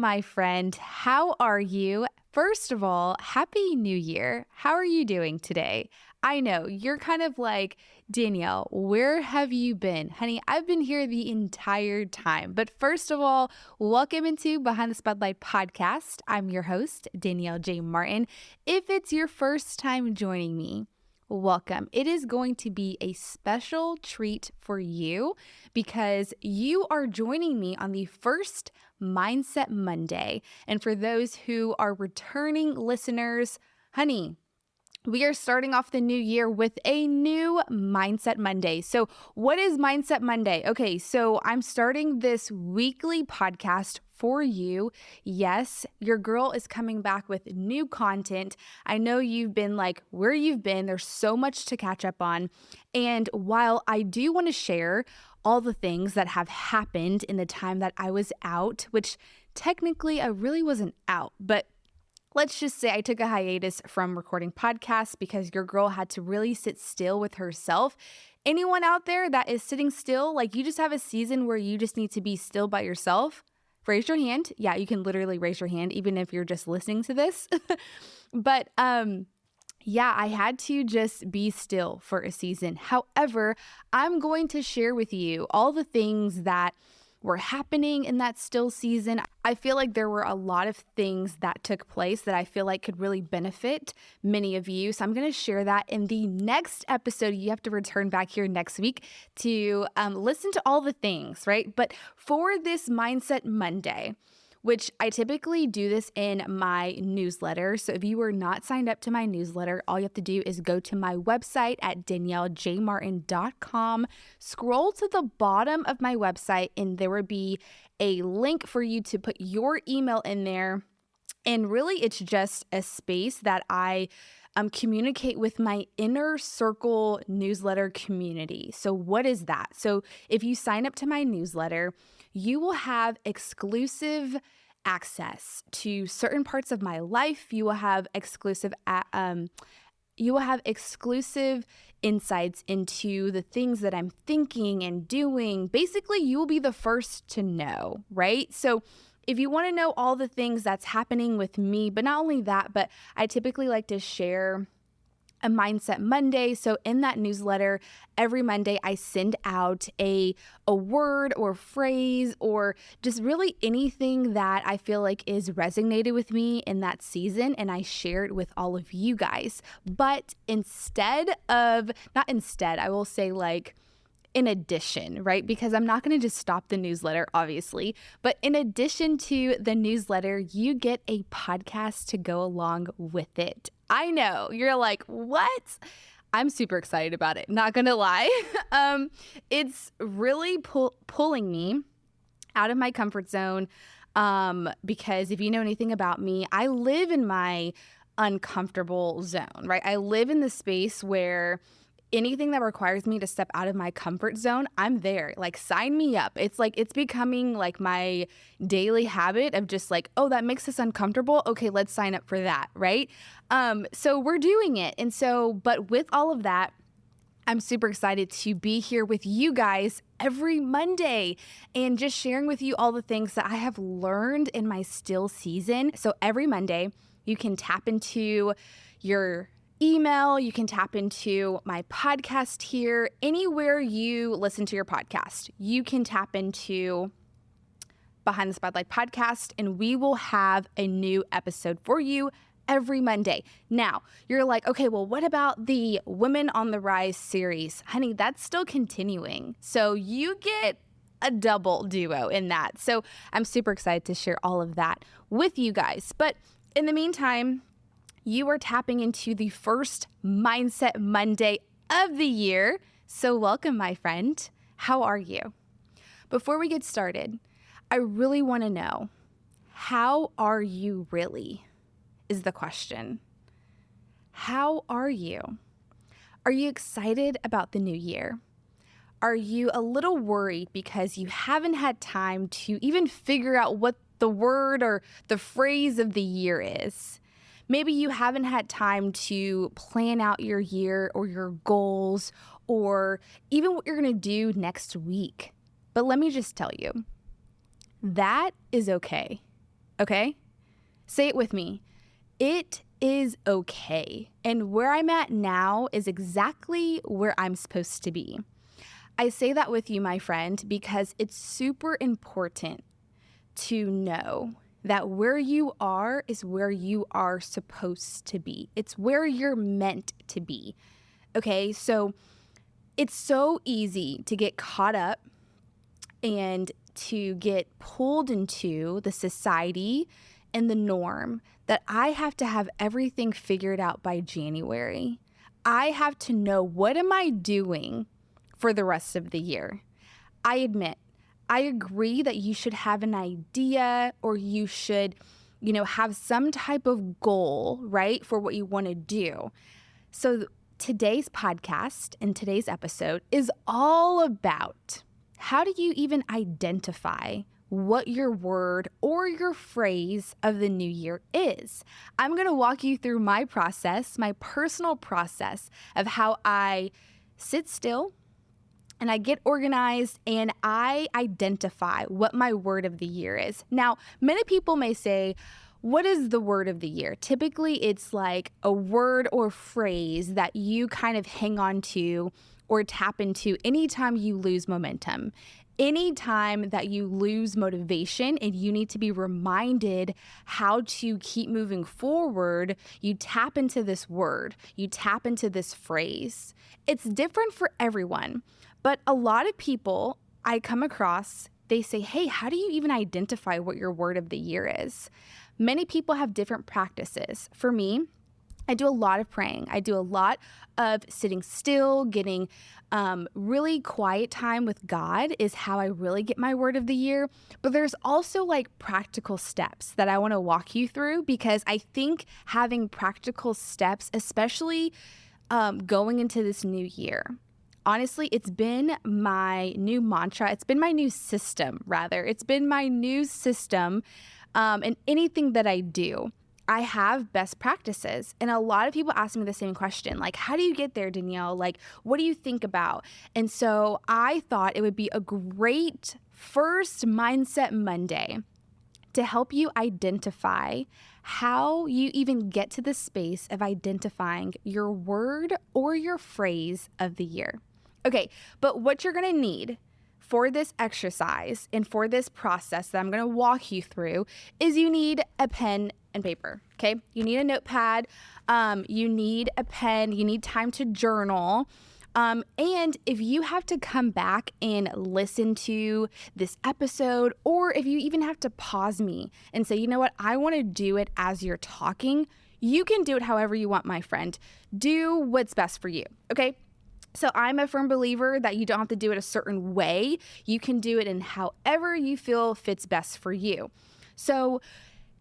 my friend? How are you? First of all, Happy New Year. How are you doing today? I know you're kind of like, Danielle, where have you been? Honey, I've been here the entire time. But first of all, welcome into Behind the Spotlight podcast. I'm your host, Danielle J. Martin. If it's your first time joining me, welcome. It is going to be a special treat for you because you are joining me on the first Mindset Monday. And for those who are returning listeners, honey, we are starting off the new year with a new Mindset Monday. So what is Mindset Monday? Okay, so I'm starting this weekly podcast for you. Yes, your girl is coming back with new content. I know you've been like, where you've been, there's so much to catch up on. And while I do want to share all the things that have happened in the time that I was out, which technically I really wasn't out, but let's just say I took a hiatus from recording podcasts because your girl had to really sit still with herself. Anyone out there that is sitting still, like you just have a season where you just need to be still by yourself? Raise your hand. Yeah, you can literally raise your hand even if you're just listening to this. But yeah, I had to just be still for a season. However, I'm going to share with you all the things that were happening in that still season. I feel like there were a lot of things that took place that I feel like could really benefit many of you. So I'm going to share that in the next episode. You have to return back here next week to listen to all the things, right? But for this Mindset Monday, which I typically do this in my newsletter. So if you are not signed up to my newsletter, all you have to do is go to my website at daniellejmartin.com, scroll to the bottom of my website, and there will be a link for you to put your email in there. And really, it's just a space that I communicate with my inner circle newsletter community. So what is that? So if you sign up to my newsletter, you will have exclusive access to certain parts of my life. You will have exclusive insights into the things that I'm thinking and doing. Basically, you will be the first to know, right? So if you want to know all the things that's happening with me, but not only that, but I typically like to share a Mindset Monday. So in that newsletter, every Monday I send out a word or phrase or just really anything that I feel like is resonated with me in that season, and I share it with all of you guys. But I will say like, in addition, right? Because I'm not going to just stop the newsletter, obviously. But in addition to the newsletter, you get a podcast to go along with it. I know you're like, what? I'm super excited about it. Not going to lie. It's really pulling me out of my comfort zone. Because if you know anything about me, I live in my uncomfortable zone, right? I live in the space where anything that requires me to step out of my comfort zone, I'm there. Like, sign me up. It's like, it's becoming like my daily habit of just like, oh, that makes us uncomfortable. Okay, let's sign up for that, right? So we're doing it. And so, but with all of that, I'm super excited to be here with you guys every Monday and just sharing with you all the things that I have learned in my still season. So every Monday, you can tap into your email, you can tap into my podcast here. Anywhere you listen to your podcast, you can tap into Behind the Spotlight podcast, and we will have a new episode for you every Monday. Now, you're like, okay, well, what about the Women on the Rise series? Honey, that's still continuing. So you get a double duo in that. So I'm super excited to share all of that with you guys. But in the meantime, you are tapping into the first Mindset Monday of the year. So welcome, my friend. How are you? Before we get started, I really want to know, how are you really? Is the question. How are you? Are you excited about the new year? Are you a little worried because you haven't had time to even figure out what the word or the phrase of the year is? Maybe you haven't had time to plan out your year or your goals or even what you're going to do next week. But let me just tell you, that is okay. Okay? Say it with me. It is okay. And where I'm at now is exactly where I'm supposed to be. I say that with you, my friend, because it's super important to know that where you are is where you are supposed to be. It's where you're meant to be. Okay, so it's so easy to get caught up and to get pulled into the society and the norm that I have to have everything figured out by January. I have to know, what am I doing for the rest of the year? I admit, I agree that you should have an idea, or you should, have some type of goal, right, for what you want to do. So today's podcast and today's episode is all about, how do you even identify what your word or your phrase of the new year is? I'm going to walk you through my process, my personal process of how I sit still and I get organized and I identify what my word of the year is. Now, many people may say, what is the word of the year? Typically, it's like a word or phrase that you kind of hang on to or tap into anytime you lose momentum. Anytime that you lose motivation and you need to be reminded how to keep moving forward, you tap into this word, you tap into this phrase. It's different for everyone, but a lot of people I come across, they say, hey, how do you even identify what your word of the year is? Many people have different practices. For me, I do a lot of praying. I do a lot of sitting still, getting really quiet time with God is how I really get my word of the year. But there's also like practical steps that I want to walk you through, because I think having practical steps, especially going into this new year, honestly, it's been my new mantra. It's been my new system, rather. It's been my new system in anything that I do. I have best practices. And a lot of people ask me the same question, like, how do you get there, Danielle? Like, what do you think about? And so I thought it would be a great first Mindset Monday to help you identify how you even get to the space of identifying your word or your phrase of the year. Okay, but what you're going to need for this exercise and for this process that I'm going to walk you through is you need a pen and paper, okay? You need a notepad, you need a pen, you need time to journal. And if you have to come back and listen to this episode, or if you even have to pause me and say, you know what, I want to do it as you're talking, you can do it however you want, my friend. Do what's best for you, okay? So I'm a firm believer that you don't have to do it a certain way. You can do it in however you feel fits best for you. So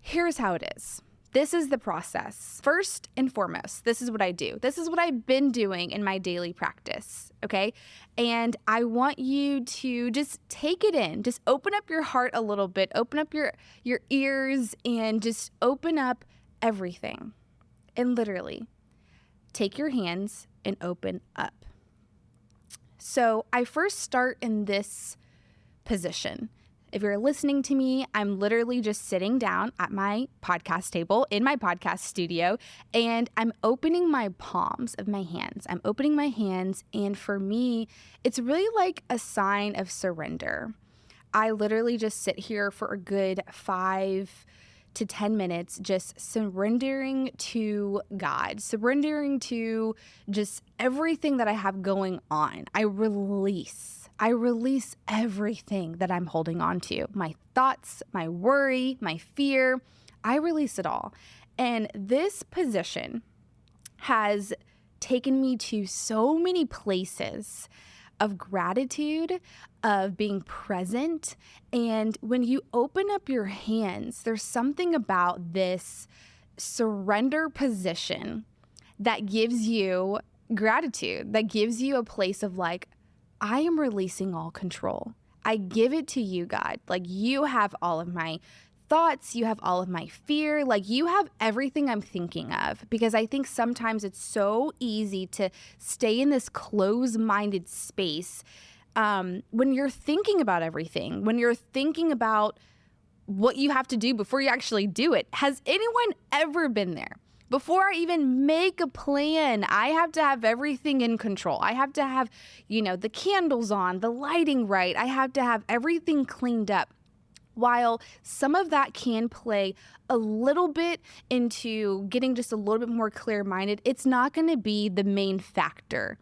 here's how it is. This is the process. First and foremost, this is what I do. This is what I've been doing in my daily practice, okay? And I want you to just take it in. Just open up your heart a little bit. Open up your ears and just open up everything. And literally take your hands and open up. So I first start in this position. If you're listening to me, I'm literally just sitting down at my podcast table in my podcast studio, and I'm opening my palms of my hands. I'm opening my hands, and for me, it's really like a sign of surrender. I literally just sit here for a good 5 to 10 minutes, just surrendering to God, surrendering to just everything that I have going on. I release everything that I'm holding on to, my thoughts, my worry, my fear. I release it all. And this position has taken me to so many places of gratitude, of being present. And when you open up your hands, there's something about this surrender position that gives you gratitude, that gives you a place of like, I am releasing all control. I give it to you, God. Like, you have all of my thoughts, you have all of my fear, like you have everything I'm thinking of, because I think sometimes it's so easy to stay in this closed-minded space when you're thinking about everything, when you're thinking about what you have to do before you actually do it. Has anyone ever been there? Before I even make a plan, I have to have everything in control. I have to have, the candles on, the lighting right. I have to have everything cleaned up. While some of that can play a little bit into getting just a little bit more clear-minded, it's not going to be the main factor.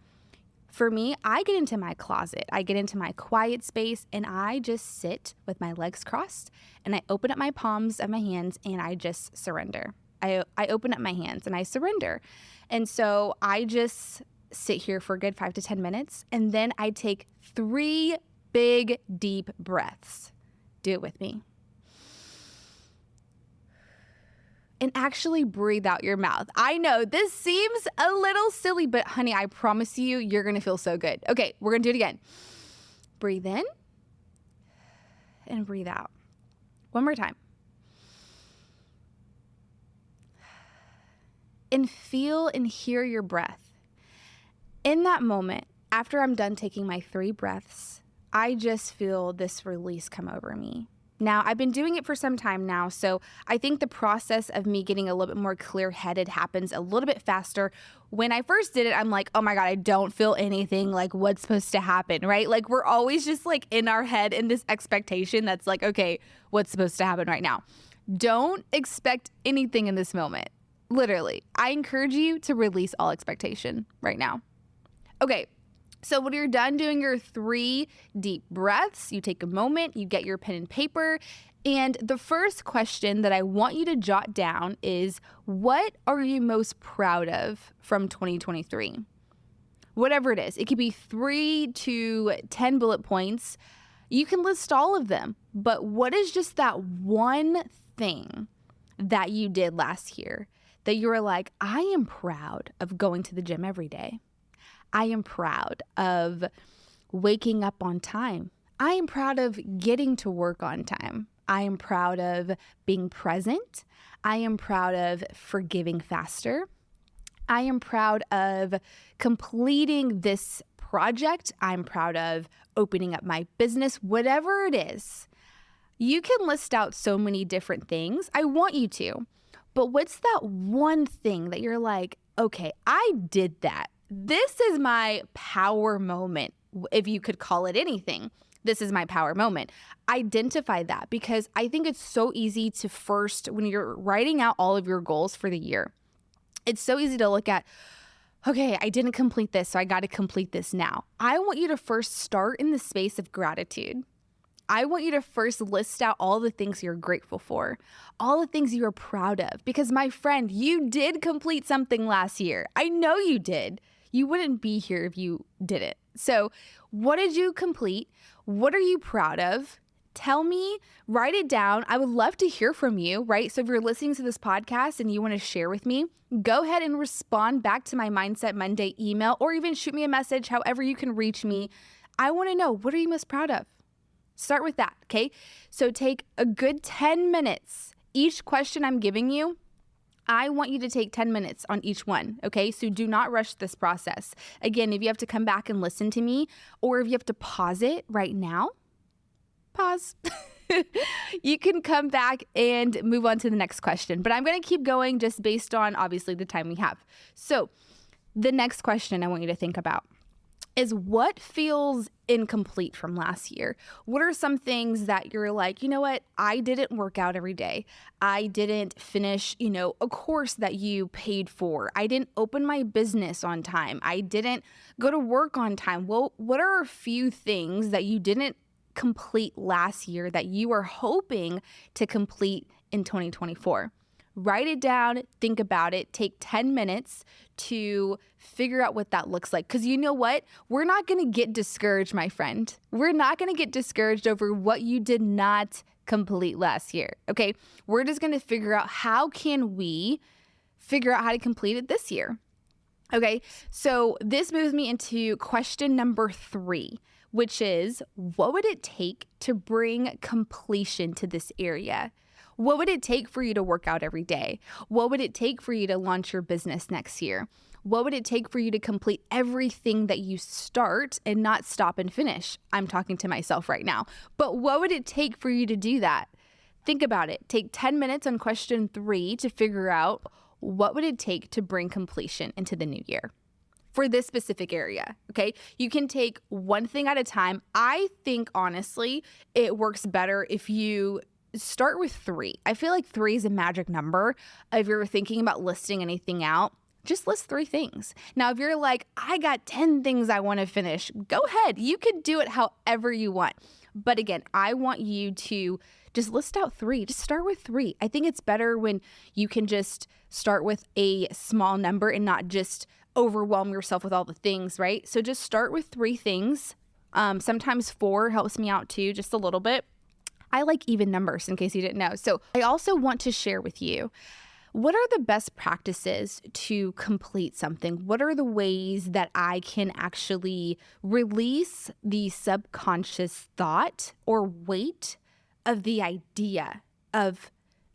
For me, I get into my closet, I get into my quiet space, and I just sit with my legs crossed, and I open up my palms of my hands, and I just surrender. I open up my hands and I surrender. And so I just sit here for a good 5 to 10 minutes, and then I take 3 big, deep breaths. Do it with me. And actually breathe out your mouth. I know this seems a little silly, but honey, I promise you, you're going to feel so good. Okay, we're going to do it again. Breathe in and breathe out. One more time. And feel and hear your breath. In that moment, after I'm done taking my 3 breaths, I just feel this release come over me. Now, I've been doing it for some time now, so I think the process of me getting a little bit more clear-headed happens a little bit faster. When I first did it, I'm like, oh my God, I don't feel anything, like what's supposed to happen, right? Like we're always just like in our head in this expectation that's like, okay, what's supposed to happen right now? Don't expect anything in this moment. Literally, I encourage you to release all expectation right now. Okay, so when you're done doing your 3 deep breaths, you take a moment, you get your pen and paper, and the first question that I want you to jot down is, what are you most proud of from 2023? Whatever it is, it could be 3 to 10 bullet points. You can list all of them, but what is just that one thing that you did last year that you were like, I am proud of going to the gym every day. I am proud of waking up on time. I am proud of getting to work on time. I am proud of being present. I am proud of forgiving faster. I am proud of completing this project. I'm proud of opening up my business, whatever it is. You can list out so many different things. I want you to. But what's that one thing that you're like, okay, I did that. This is my power moment, if you could call it anything. This is my power moment. Identify that, because I think it's so easy to first, when you're writing out all of your goals for the year, it's so easy to look at, okay, I didn't complete this, so I got to complete this now. I want you to first start in the space of gratitude. I want you to first list out all the things you're grateful for, all the things you are proud of, because my friend, you did complete something last year. I know you did. You wouldn't be here if you didn't. So what did you complete? What are you proud of? Tell me, write it down. I would love to hear from you, right? So if you're listening to this podcast and you want to share with me, go ahead and respond back to my Mindset Monday email, or even shoot me a message, however you can reach me. I want to know, what are you most proud of? Start with that, okay? So take a good 10 minutes. Each question I'm giving you, I want you to take 10 minutes on each one, okay? So do not rush this process. Again, if you have to come back and listen to me, or if you have to pause it right now, pause. You can come back and move on to the next question. But I'm going to keep going just based on, obviously, the time we have. So the next question I want you to think about is, what feels incomplete from last year? What are some things that you're like, you know what? I didn't work out every day. I didn't finish, a course that you paid for. I didn't open my business on time. I didn't go to work on time. Well, what are a few things that you didn't complete last year that you are hoping to complete in 2024? Write it down, think about it, take 10 minutes to figure out what that looks like. Because you know what? We're not going to get discouraged, my friend. We're not going to get discouraged over what you did not complete last year, okay? We're just going to figure out, how can we figure out how to complete it this year? Okay, so this moves me into question number 3, which is, what would it take to bring completion to this area? What would it take for you to work out every day? What would it take for you to launch your business next year? What would it take for you to complete everything that you start and not stop and finish? I'm talking to myself right now. But what would it take for you to do that? Think about it. Take 10 minutes on question 3 to figure out what would it take to bring completion into the new year for this specific area, okay? You can take one thing at a time. I think, honestly, it works better if you start with 3. I feel like 3 is a magic number. If you're thinking about listing anything out, just list 3 things. Now, if you're like, I got 10 things I want to finish, go ahead. You can do it however you want. But again, I want you to just list out 3. Just start with 3. I think it's better when you can just start with a small number and not just overwhelm yourself with all the things, right? So just start with 3 things. Sometimes 4 helps me out too, just a little bit. I like even numbers, in case you didn't know. So I also want to share with you, what are the best practices to complete something? What are the ways that I can actually release the subconscious thought or weight of the idea of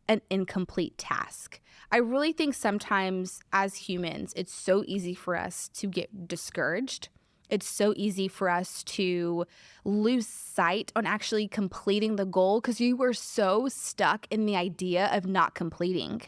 an incomplete task? I really think sometimes as humans, it's so easy for us to get discouraged. It's so easy for us to lose sight on actually completing the goal because you were so stuck in the idea of not completing.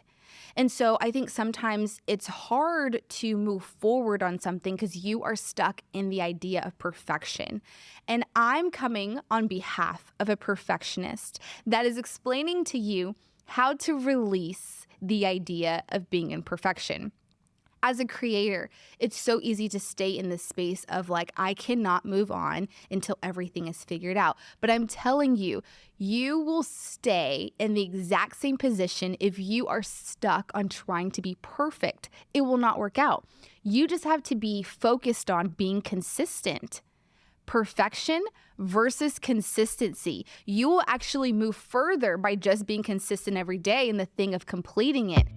And so I think sometimes it's hard to move forward on something because you are stuck in the idea of perfection. And I'm coming on behalf of a perfectionist that is explaining to you how to release the idea of being in perfection. As a creator, it's so easy to stay in this space of like, I cannot move on until everything is figured out. But I'm telling you, you will stay in the exact same position if you are stuck on trying to be perfect. It will not work out. You just have to be focused on being consistent. Perfection versus consistency. You will actually move further by just being consistent every day in the thing of completing it.